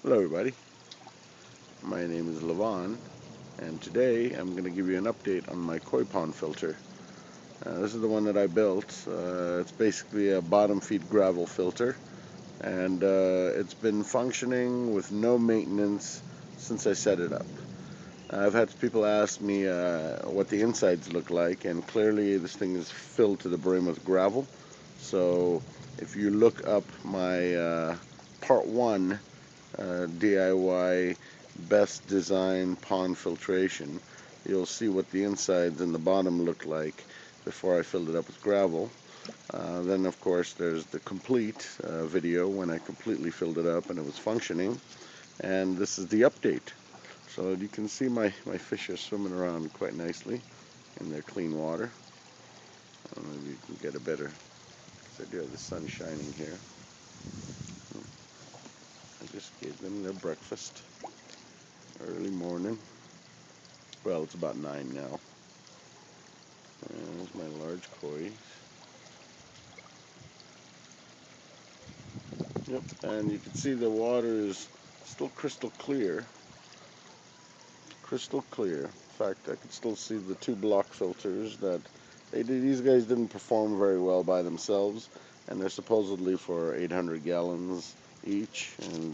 Hello everybody, my name is Levon, and today I'm going to give you an update on my koi pond filter. This is the one that I built. It's basically a bottom feed gravel filter, and it's been functioning with no maintenance since I set it up. I've had people ask me what the insides look like, and clearly this thing is filled to the brim with gravel. So if you look up my part 1 DIY best design pond filtration, you'll see what the insides and the bottom look like before I filled it up with gravel. Then of course there's the complete video when I completely filled it up and it was functioning, and this is the update. So you can see my fish are swimming around quite nicely in their clean water. Maybe you can get a better, because I do have the sun shining here. I just gave them their breakfast early morning. Well, it's about 9 now. There's my large koi. Yep, and you can see the water is still crystal clear. Crystal clear. In fact, I can still see the 2 block filters that these guys didn't perform very well by themselves, and they're supposedly for 800 gallons each, and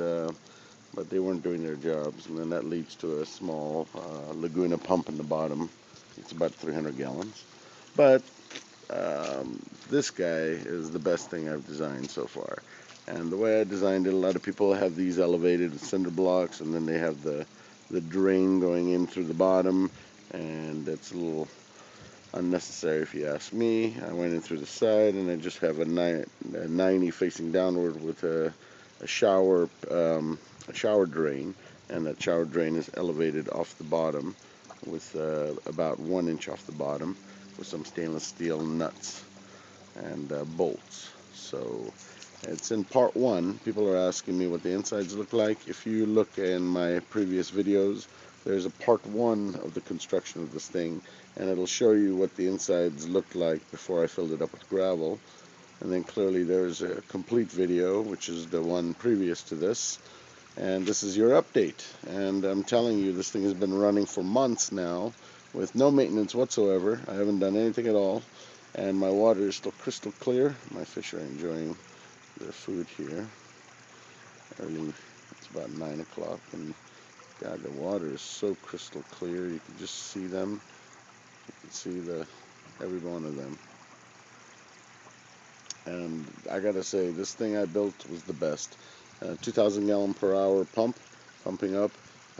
but they weren't doing their jobs, and then that leads to a small Laguna pump in the bottom. It's about 300 gallons. But this guy is the best thing I've designed so far. And the way I designed it, a lot of people have these elevated cinder blocks, and then they have the drain going in through the bottom, and it's a little unnecessary if you ask me. I went in through the side, and I just have a 90 facing downward with a shower drain, and that shower drain is elevated off the bottom with about 1 inch off the bottom with some stainless steel nuts and bolts. So it's in part 1. People are asking me what the insides look like. If you look in my previous videos, there's a part 1 of the construction of this thing, and it'll show you what the insides looked like before I filled it up with gravel. And then clearly there's a complete video, which is the one previous to this. And this is your update. And I'm telling you, this thing has been running for months now with no maintenance whatsoever. I haven't done anything at all. And my water is still crystal clear. My fish are enjoying their food here. It's about 9 o'clock, and God, the water is so crystal clear. You can just see them. You can see every one of them. And I gotta say, this thing I built was the best. 2,000 gallon per hour pump, pumping up.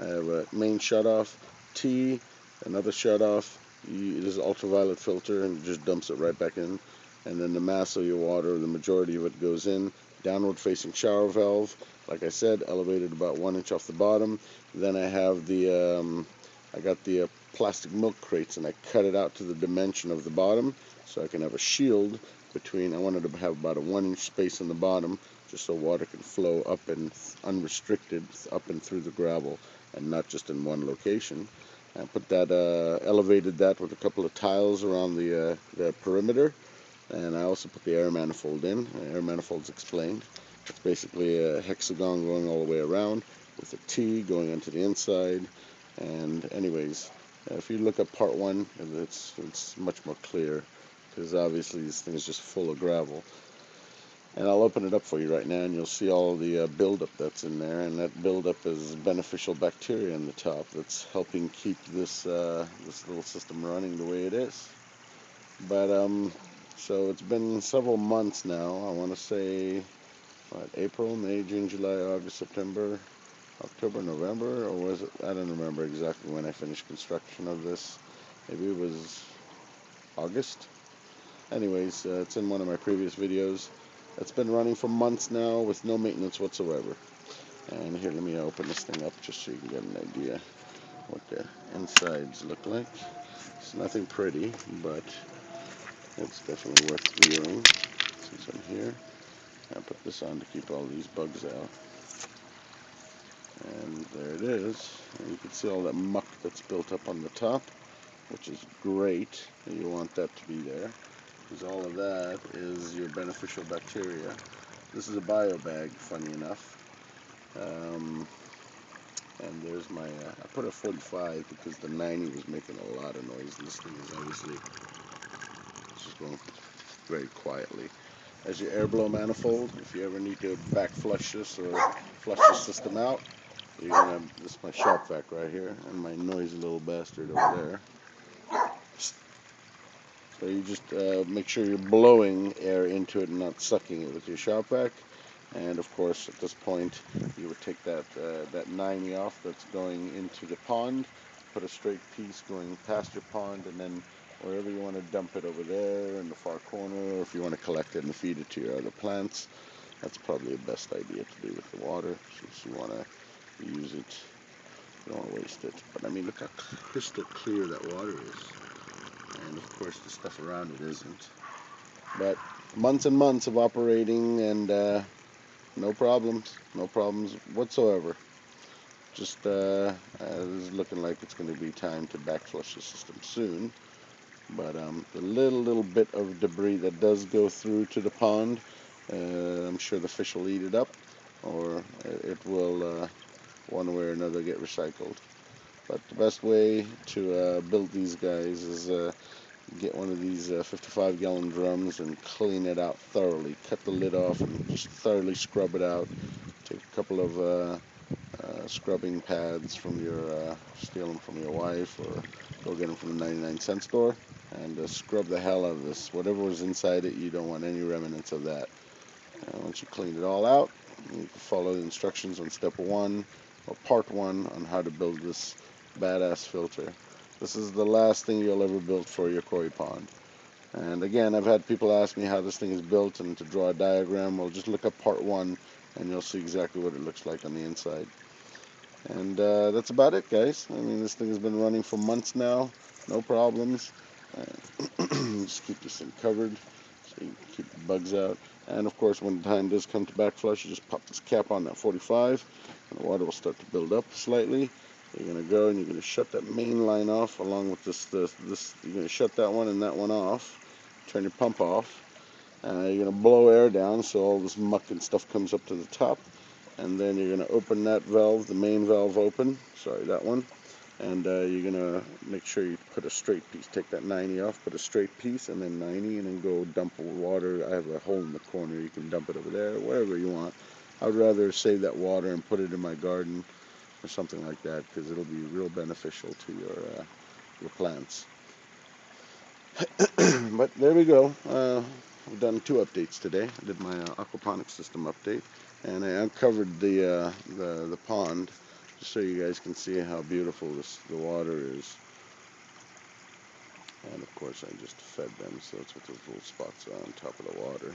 I have a main shutoff, T, another shutoff. It is an ultraviolet filter, and it just dumps it right back in. And then the mass of your water, the majority of it goes in. Downward facing shower valve, like I said, elevated about 1 inch off the bottom. Then I have I got the plastic milk crates, and I cut it out to the dimension of the bottom so I can have a shield between. I wanted to have about a 1 inch space in the bottom just so water can flow up and unrestricted up and through the gravel and not just in one location. I put that, elevated that with a couple of tiles around the perimeter, and I also put the air manifold in. The air manifold's explained. It's basically a hexagon going all the way around with a T going onto the inside. And anyways, if you look at part 1, it's much more clear, because obviously this thing is just full of gravel. And I'll open it up for you right now, and you'll see all the buildup that's in there, and that buildup is beneficial bacteria in the top that's helping keep this little system running the way it is. But so it's been several months now. I want to say what, April, May, June, July, August, September, October, November, or was it? I don't remember exactly when I finished construction of this. Maybe it was August. Anyways, it's in one of my previous videos. It's been running for months now with no maintenance whatsoever. And here, let me open this thing up just so you can get an idea what the insides look like. It's nothing pretty, but it's definitely worth viewing. Since I'm here, I put this on to keep all these bugs out. And there it is. And you can see all that muck that's built up on the top, which is great. You want that to be there, because all of that is your beneficial bacteria. This is a bio bag, funny enough. And there's my, I put a 45 because the 90 was making a lot of noise. This thing is obviously just going very quietly. As your air blow manifold, if you ever need to back flush this or flush the system out, you're gonna, this is my shop vac right here, and my noisy little bastard over there. So you just make sure you're blowing air into it and not sucking it with your shop vac. And of course, at this point, you would take that 90 off that's going into the pond, put a straight piece going past your pond, and then wherever you want to dump it over there in the far corner, or if you want to collect it and feed it to your other plants, that's probably the best idea to do with the water, since you want to use it. You don't want to waste it. But I mean, look how crystal clear that water is. And of course, the stuff around it isn't. But months and months of operating, and no problems whatsoever. Just this is looking like it's going to be time to back flush the system soon. But the little bit of debris that does go through to the pond, I'm sure the fish will eat it up, or it will one way or another get recycled. But the best way to build these guys is get one of these 55-gallon drums and clean it out thoroughly. Cut the lid off and just thoroughly scrub it out. Take a couple of scrubbing pads from your, steal them from your wife, or go get them from the 99-cent store, and scrub the hell out of this. Whatever was inside it, you don't want any remnants of that. Once you clean it all out, you can follow the instructions on step 1 or part 1 on how to build this badass filter. This is the last thing you'll ever build for your koi pond. And again, I've had people ask me how this thing is built and to draw a diagram. Well, just look up part 1 and you'll see exactly what it looks like on the inside. And that's about it, guys. I mean, this thing has been running for months now, no problems. Just keep this thing covered so you can keep the bugs out. And of course, when the time does come to back flush, you just pop this cap on that 45, and the water will start to build up slightly. You're going to go and you're going to shut that main line off along with this. You're going to shut that one and that one off. Turn your pump off. You're going to blow air down so all this muck and stuff comes up to the top. And then you're going to open that valve, the main valve open. Sorry, that one. And you're going to make sure you put a straight piece. Take that 90 off, put a straight piece, and then 90, and then go dump water. I have a hole in the corner. You can dump it over there, wherever you want. I would rather save that water and put it in my garden or something like that, because it'll be real beneficial to your plants. But there we go. I've done 2 updates today. I did my aquaponics system update, and I uncovered the pond just so you guys can see how beautiful the water is. And of course, I just fed them, so that's what those little spots are on top of the water.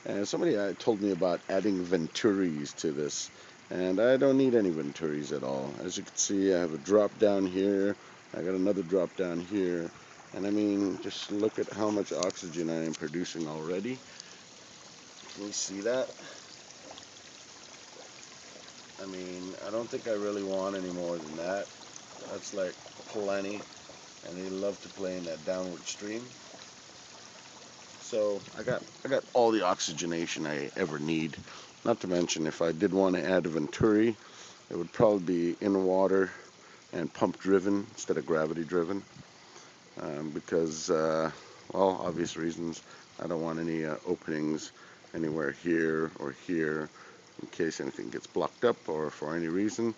And somebody told me about adding venturis to this, and I don't need any venturis at all. As you can see, I have a drop down here. I got another drop down here. And I mean, just look at how much oxygen I am producing already. Can you see that? I mean, I don't think I really want any more than that. That's like plenty. And they love to play in that downward stream. So I got all the oxygenation I ever need. Not to mention, if I did want to add a venturi, it would probably be in water and pump driven instead of gravity driven. Because, well, obvious reasons, I don't want any openings anywhere here or here in case anything gets blocked up, or for any reason.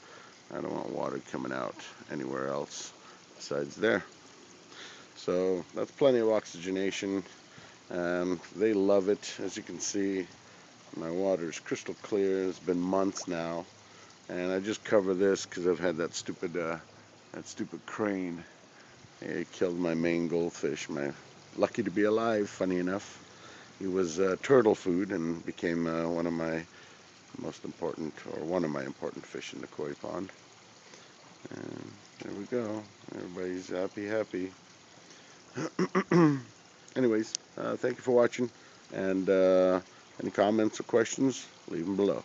I don't want water coming out anywhere else besides there. So that's plenty of oxygenation. They love it. As you can see, my water is crystal clear. It's been months now, and I just cover this because I've had that stupid crane. It killed my main goldfish. My lucky to be alive, funny enough. He was turtle food and became one of my important fish in the koi pond. And there we go. Everybody's happy. Anyways, thank you for watching, and any comments or questions, leave them below.